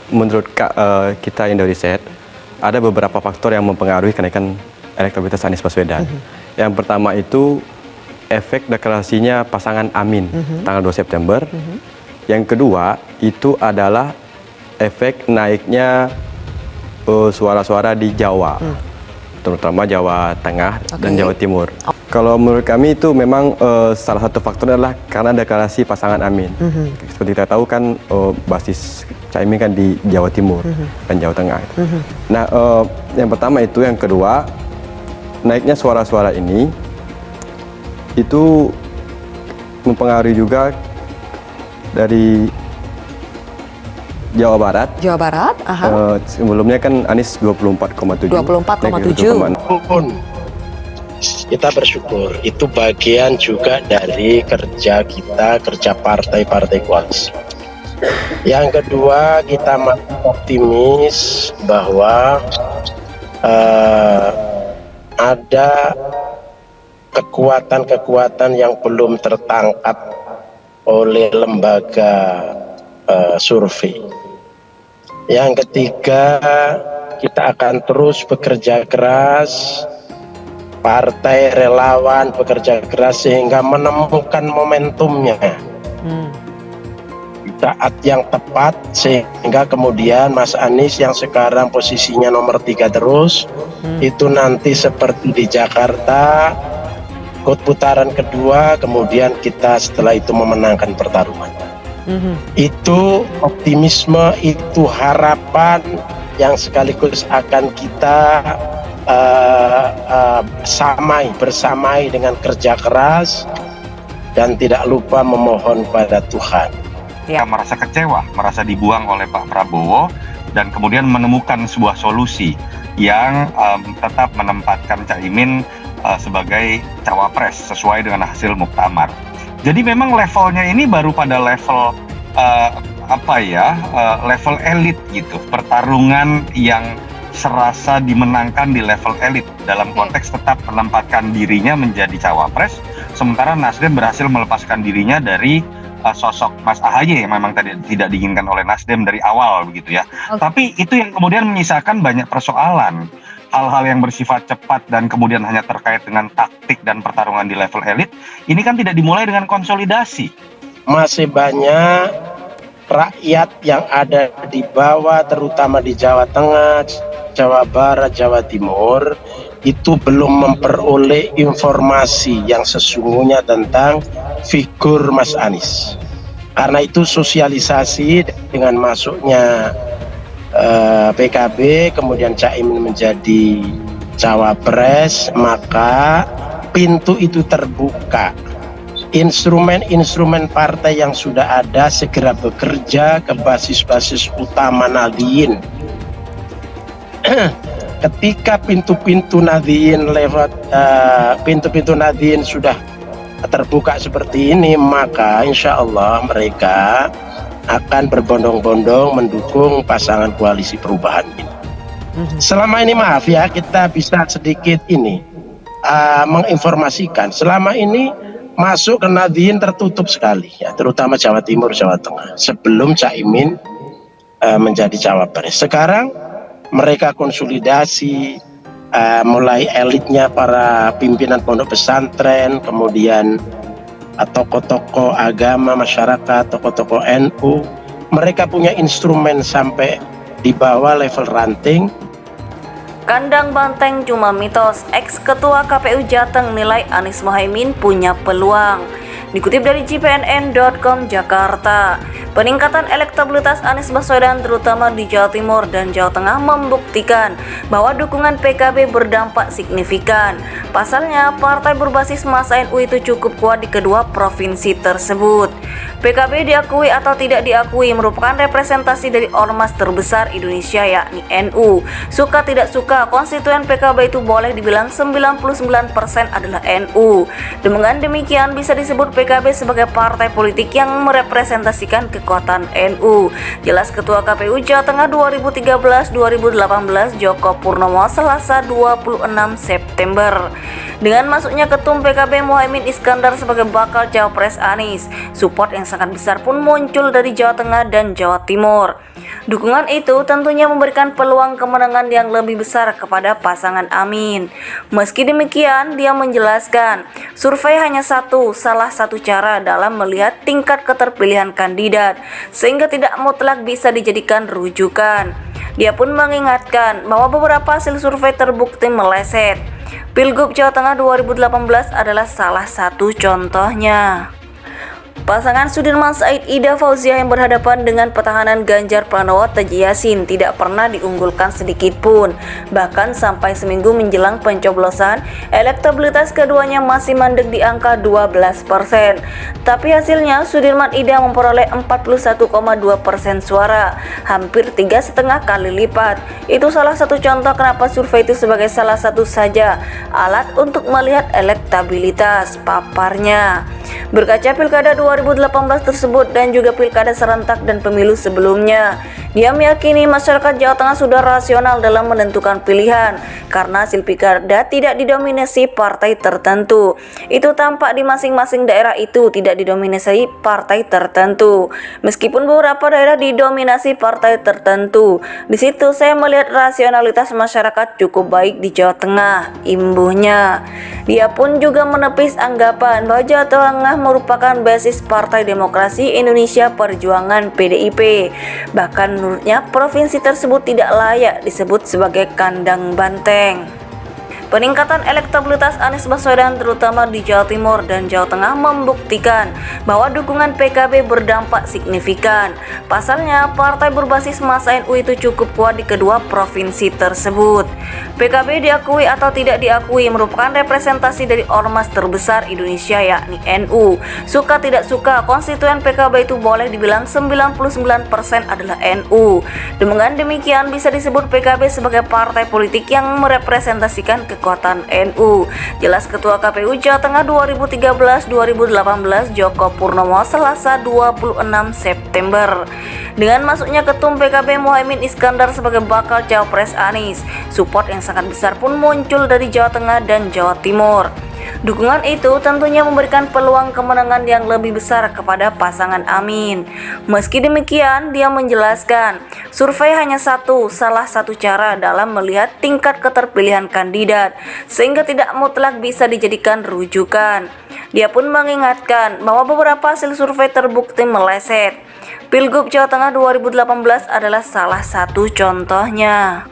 menurut kita Indo Riset, ada beberapa faktor yang mempengaruhi kenaikan elektabilitas Anies Baswedan. Yang pertama itu efek deklarasinya pasangan Amin tanggal 2 September. Yang kedua itu adalah efek naiknya suara-suara di Jawa, terutama Jawa Tengah dan Jawa Timur. Kalau menurut kami itu memang salah satu faktor adalah karena deklarasi pasangan Amin. Seperti kita tahu kan basis Caimin kan di Jawa Timur dan Jawa Tengah. Nah, yang pertama itu, yang kedua naiknya suara-suara ini itu mempengaruhi juga dari Jawa Barat. Jawa Barat, sebelumnya kan Anies 24,7. 24,7. Kita bersyukur, itu bagian juga dari kerja kita, kerja partai-partai koalisi. Yang kedua, kita masih optimis bahwa ada kekuatan-kekuatan yang belum tertangkap oleh lembaga survei. Yang ketiga, kita akan terus bekerja keras, partai relawan bekerja keras sehingga menemukan momentumnya saat yang tepat, sehingga kemudian Mas Anies yang sekarang posisinya nomor 3 terus itu nanti seperti di Jakarta ikut putaran kedua, kemudian kita setelah itu memenangkan pertarungan. Itu optimisme, itu harapan yang sekaligus akan kita bersamai dengan kerja keras dan tidak lupa memohon pada Tuhan. Ya, merasa kecewa, merasa dibuang oleh Pak Prabowo, dan kemudian menemukan sebuah solusi yang tetap menempatkan Caimin sebagai cawapres sesuai dengan hasil muktamar. Jadi memang levelnya ini baru pada level level elit gitu, pertarungan yang serasa dimenangkan di level elit dalam konteks tetap menempatkan dirinya menjadi cawapres, sementara Nasdem berhasil melepaskan dirinya dari sosok Mas AHY yang memang tadi tidak diinginkan oleh Nasdem dari awal begitu ya. Tapi itu yang kemudian menyisakan banyak persoalan, hal-hal yang bersifat cepat dan kemudian hanya terkait dengan taktik dan pertarungan di level elit. Ini kan tidak dimulai dengan konsolidasi. Masih banyak rakyat yang ada di bawah, terutama di Jawa Tengah, Jawa Barat, Jawa Timur, itu belum memperoleh informasi yang sesungguhnya tentang figur Mas Anies. Karena itu sosialisasi dengan masuknya PKB, kemudian Caimin menjadi cawapres, maka pintu itu terbuka. Instrumen-instrumen partai yang sudah ada segera bekerja ke basis-basis utama Nahdien. Ketika pintu-pintu Nahdien pintu-pintu Nahdien sudah terbuka seperti ini, maka insya Allah mereka akan berbondong-bondong mendukung pasangan koalisi perubahan ini. Selama ini maaf ya, kita bisa sedikit ini menginformasikan. Selama ini masuk ke Nahdien tertutup sekali ya, terutama Jawa Timur, Jawa Tengah, sebelum Caimin menjadi cawapres. Sekarang mereka konsolidasi, mulai elitnya para pimpinan pondok pesantren, kemudian tokoh-tokoh agama masyarakat, tokoh-tokoh NU, mereka punya instrumen sampai di bawah level ranting. Kandang banteng cuma mitos, ex-ketua KPU Jateng nilai Anies Mohaimin punya peluang. Dikutip dari JPNN.com Jakarta, peningkatan elektabilitas Anies Baswedan terutama di Jawa Timur dan Jawa Tengah membuktikan bahwa dukungan PKB berdampak signifikan. Pasalnya, partai berbasis massa NU itu cukup kuat di kedua provinsi tersebut. PKB diakui atau tidak diakui merupakan representasi dari ormas terbesar Indonesia yakni NU. Suka tidak suka, konstituen PKB itu boleh dibilang 99% adalah NU. Dengan demikian bisa disebut PKB sebagai partai politik yang merepresentasikan kekuatan NU. Jelas Ketua KPU Jawa Tengah 2013-2018 Joko Purnomo Selasa 26 September. Dengan masuknya Ketum PKB Muhaimin Iskandar sebagai bakal cawapres Anies, support yang sangat besar pun muncul dari Jawa Tengah dan Jawa Timur. Dukungan itu tentunya memberikan peluang kemenangan yang lebih besar kepada pasangan Amin. Meski demikian, dia menjelaskan, survei hanya salah satu cara dalam melihat tingkat keterpilihan kandidat, sehingga tidak mutlak bisa dijadikan rujukan. Dia pun mengingatkan bahwa beberapa hasil survei terbukti meleset. Pilgub Jawa Tengah 2018 adalah salah satu contohnya. Pasangan Sudirman Said Ida Fauziah yang berhadapan dengan petahanan Ganjar Pranowo Taji Yasin tidak pernah diunggulkan sedikit pun. Bahkan sampai seminggu menjelang pencoblosan, elektabilitas keduanya masih mandek di angka 12%. Tapi hasilnya Sudirman Ida memperoleh 41,2% suara, hampir 3,5 kali lipat. Itu salah satu contoh kenapa survei itu sebagai salah satu saja alat untuk melihat elektabilitas, paparnya. Berkaca pilkada 2018 tersebut dan juga pilkada serentak dan pemilu sebelumnya, dia meyakini masyarakat Jawa Tengah sudah rasional dalam menentukan pilihan karena hasil pilkada tidak didominasi partai tertentu. Itu tampak di masing-masing daerah itu tidak didominasi partai tertentu. Meskipun beberapa daerah didominasi partai tertentu, di situ saya melihat rasionalitas masyarakat cukup baik di Jawa Tengah, imbuhnya. Dia pun juga menepis anggapan bahwa Jawa Tengah merupakan basis Partai Demokrasi Indonesia Perjuangan PDIP. Bahkan menurutnya provinsi tersebut tidak layak disebut sebagai kandang banteng. Peningkatan elektabilitas Anies Baswedan terutama di Jawa Timur dan Jawa Tengah membuktikan bahwa dukungan PKB berdampak signifikan. Pasalnya, partai berbasis massa NU itu cukup kuat di kedua provinsi tersebut. PKB diakui atau tidak diakui merupakan representasi dari ormas terbesar Indonesia yakni NU. Suka tidak suka, konstituen PKB itu boleh dibilang 99% adalah NU. Dengan demikian bisa disebut PKB sebagai partai politik yang merepresentasikan kekuatan NU. Jelas Ketua KPU Jawa Tengah 2013-2018 Joko Purnomo Selasa 26 September. Dengan masuknya Ketum PKB Muhaimin Iskandar sebagai bakal cawapres Anies, support yang sangat besar pun muncul dari Jawa Tengah dan Jawa Timur. Dukungan itu tentunya memberikan peluang kemenangan yang lebih besar kepada pasangan Amin. Meski demikian, dia menjelaskan, survei hanya salah satu cara dalam melihat tingkat keterpilihan kandidat, sehingga tidak mutlak bisa dijadikan rujukan. Dia pun mengingatkan bahwa beberapa hasil survei terbukti meleset. Pilgub Jawa Tengah 2018 adalah salah satu contohnya.